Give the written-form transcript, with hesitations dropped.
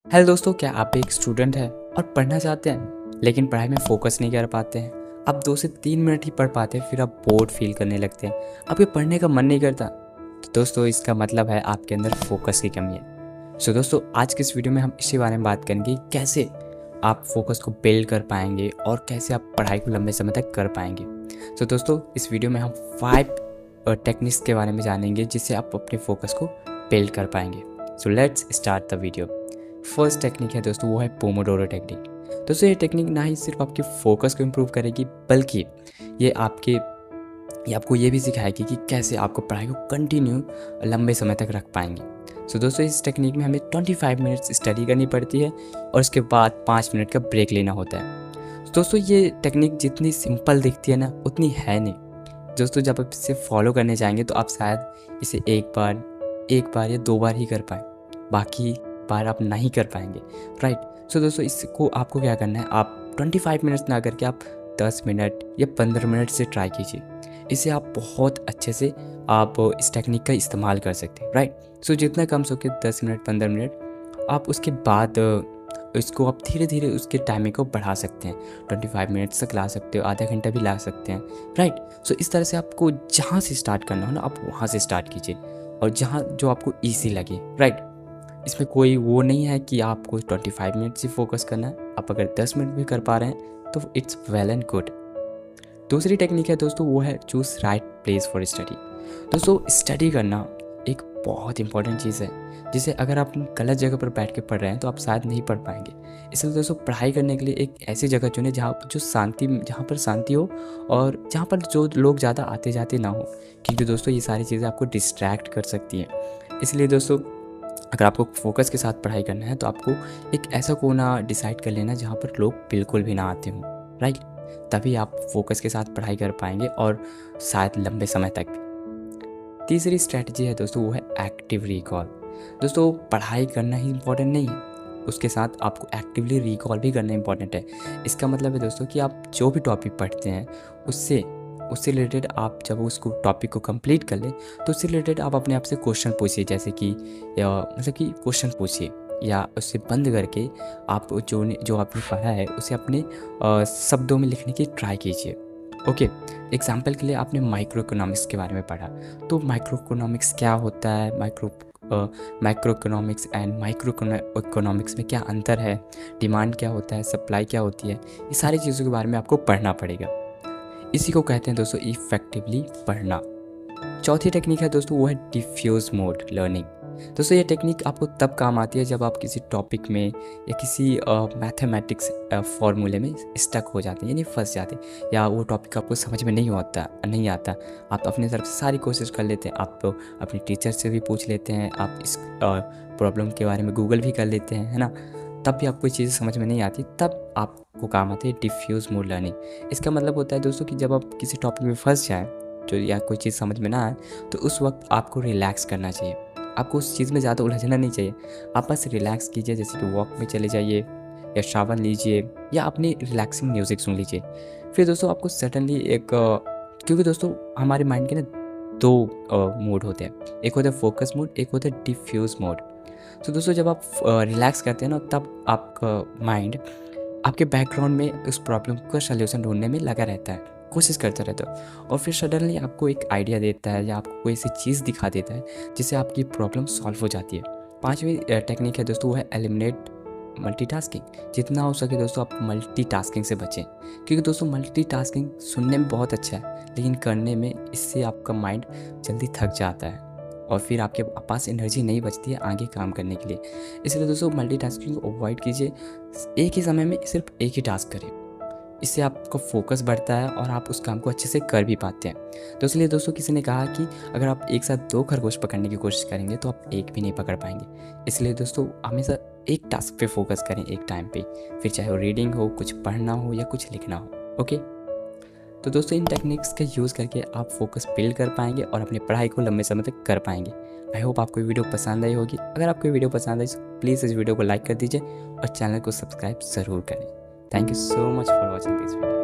Hello दोस्तों, क्या आप एक स्टूडेंट हैं और पढ़ना चाहते हैं लेकिन पढ़ाई में फोकस नहीं कर पाते हैं। आप 2 से 3 मिनट ही पढ़ पाते हैं, फिर आप बोर्ड फील करने लगते हैं, आपके पढ़ने का मन नहीं करता। तो दोस्तों, इसका मतलब है आपके अंदर फोकस की कमी है। सो दोस्तों, आज के इस वीडियो में हम इसी बारे में बात करेंगे कि कैसे आप फोकस को बिल्ड कर पाएंगे और कैसे आप पढ़ाई को लंबे समय तक कर पाएंगे। सो दोस्तों, इस वीडियो में हम 5 टेक्निक्स के बारे में जानेंगे जिससे आप अपने फोकस को बिल्ड कर पाएंगे। So let's start the video. First technique है दोस्तों, वो है पोमोडोरो टेक्निक। दोस्तों, ये टेक्निक ना ही सिर्फ आपके फोकस को इम्प्रूव करेगी, बल्कि ये आपको ये भी सिखाएगी कि कैसे आपको पढ़ाई को कंटिन्यू लंबे समय तक रख पाएंगे। सो दोस्तों, इस टेक्निक में हमें 25 मिनट्स स्टडी करनी पड़ती है और उसके बाद 5 मिनट का ब्रेक लेना होता है। दोस्तों, ये टेक्निक जितनी सिंपल दिखती है ना, उतनी है नहीं। दोस्तों, जब आप इसे फॉलो करने जाएंगे तो आप शायद इसे एक बार या 2 बार ही कर पाए, बाकी बार आप नहीं कर पाएंगे, राइट। सो दोस्तों, इसको आपको क्या करना है, आप 25 मिनट्स ना करके आप 10 मिनट या 15 मिनट से ट्राई कीजिए। इसे आप बहुत अच्छे से आप इस टेक्निक का इस्तेमाल कर सकते हैं, राइट। सो जितना कम सके 10 मिनट 15 मिनट, आप उसके बाद इसको आप धीरे धीरे उसके टाइमिंग को बढ़ा सकते हैं। 25 मिनट्स तक ला सकते हो, आधा घंटा भी ला सकते हैं, राइट। सो इस तरह से आपको जहाँ से स्टार्ट करना हो ना, आप वहाँ से स्टार्ट कीजिए और जहाँ जो आपको ईजी लगे, राइट। इसमें कोई वो नहीं है कि आपको 25 मिनट से फोकस करना है। आप अगर 10 मिनट भी कर पा रहे हैं तो इट्स वेल एंड गुड। दूसरी टेक्निक है दोस्तों, वो है choose right place for study. दोस्तों, स्टडी करना एक बहुत इंपॉर्टेंट चीज़ है, जिसे अगर आप गलत जगह पर बैठ के पढ़ रहे हैं तो आप शायद नहीं पढ़ पाएंगे। इसलिए दोस्तों, पढ़ाई करने के लिए एक ऐसी जगह चुनें जहाँ पर शांति हो और जहाँ पर जो लोग ज़्यादा आते जाते ना हो, क्योंकि दोस्तों ये सारी चीज़ें आपको डिस्ट्रैक्ट कर सकती हैं। इसलिए दोस्तों, अगर आपको फोकस के साथ पढ़ाई करना है तो आपको एक ऐसा कोना डिसाइड कर लेना जहाँ पर लोग बिल्कुल भी ना आते हों, राइट। तभी आप फोकस के साथ पढ़ाई कर पाएंगे और शायद लंबे समय तक भी। तीसरी स्ट्रैटेजी है दोस्तों, वो है एक्टिव रिकॉल। दोस्तों, पढ़ाई करना ही इम्पोर्टेंट नहीं है, उसके साथ आपको एक्टिवली रिकॉल भी करना इम्पोर्टेंट है। इसका मतलब है दोस्तों कि आप जो भी टॉपिक पढ़ते हैं उससे रिलेटेड आप जब उसको टॉपिक को कंप्लीट कर लें तो उससे रिलेटेड आप अपने आप से क्वेश्चन पूछिए, जैसे कि क्वेश्चन पूछिए, या उससे बंद करके आप जो आपने पढ़ा है उसे अपने शब्दों में लिखने की ट्राई कीजिए। ओके, एग्जाम्पल के लिए आपने माइक्रो इकोनॉमिक्स के बारे में पढ़ा, तो माइक्रो इकोनॉमिक्स क्या होता है, micro economics and micro economics में क्या अंतर है, डिमांड क्या होता है, सप्लाई क्या होती है, ये सारी चीज़ों के बारे में आपको पढ़ना पड़ेगा। इसी को कहते हैं दोस्तों इफेक्टिवली पढ़ना। चौथी टेक्निक है दोस्तों, वो है डिफ्यूज मोड लर्निंग। दोस्तों, ये टेक्निक आपको तब काम आती है जब आप किसी टॉपिक में या किसी मैथमेटिक्स फॉर्मूले में स्टक हो जाते हैं, यानी फंस जाते हैं, या वो टॉपिक आपको समझ में नहीं आता। आप अपनी तरफ से सारी कोशिश कर लेते हैं, आप अपने टीचर से भी पूछ लेते हैं, आप इस प्रॉब्लम के बारे में गूगल भी कर लेते हैं, है ना। तब भी आपको कोई चीज़ समझ में नहीं आती, तब आपको काम आती है डिफ्यूज मोड लर्निंग। इसका मतलब होता है दोस्तों कि जब आप किसी टॉपिक में फंस जाएँ जो या कोई चीज़ समझ में ना आए, तो उस वक्त आपको रिलैक्स करना चाहिए, आपको उस चीज़ में ज़्यादा उलझना नहीं चाहिए। आप बस रिलैक्स कीजिए, जैसे कि वॉक में चले जाइए या शावर लीजिए या अपनी रिलैक्सिंग म्यूज़िक सुन लीजिए। फिर दोस्तों, आपको सडनली क्योंकि दोस्तों हमारे माइंड के ना 2 मोड होते हैं, एक होता है फोकस मोड, एक होता है डिफ्यूज मोड। तो दोस्तों, जब आप रिलैक्स करते हैं ना, तब आपका माइंड आपके बैकग्राउंड में उस प्रॉब्लम का सल्यूशन ढूंढने में लगा रहता है, कोशिश करता रहता है, और फिर सडनली आपको एक आइडिया देता है या आपको कोई ऐसी चीज़ दिखा देता है जिससे आपकी प्रॉब्लम सॉल्व हो जाती है। पांचवी टेक्निक है दोस्तों, वो है एलिमिनेट मल्टीटास्किंग। जितना हो सके दोस्तों, आप मल्टीटास्किंग से बचें, क्योंकि दोस्तों मल्टीटास्किंग सुनने में बहुत अच्छा है, लेकिन करने में इससे आपका माइंड जल्दी थक जाता है और फिर आपके पास एनर्जी नहीं बचती है आगे काम करने के लिए। इसलिए दोस्तों, मल्टीटास्किंग को अवॉइड कीजिए, एक ही समय में सिर्फ एक ही टास्क करें। इससे आपका फोकस बढ़ता है और आप उस काम को अच्छे से कर भी पाते हैं। तो इसलिए दोस्तों, किसी ने कहा कि अगर आप एक साथ 2 खरगोश पकड़ने की कोशिश करेंगे तो आप एक भी नहीं पकड़ पाएंगे। इसलिए दोस्तों, हमेशा एक टास्क पे फोकस करें एक टाइम पे, फिर चाहे वो रीडिंग हो, कुछ पढ़ना हो या कुछ लिखना हो। ओके, तो दोस्तों, इन टेक्निक्स का यूज़ करके आप फोकस बिल्ड कर पाएंगे और अपनी पढ़ाई को लंबे समय तक कर पाएंगे। आई होप आपको वीडियो पसंद आई होगी। अगर आपको वीडियो पसंद आई तो प्लीज़ इस वीडियो को लाइक कर दीजिए और चैनल को सब्सक्राइब ज़रूर करें। Thank you so much for watching this video.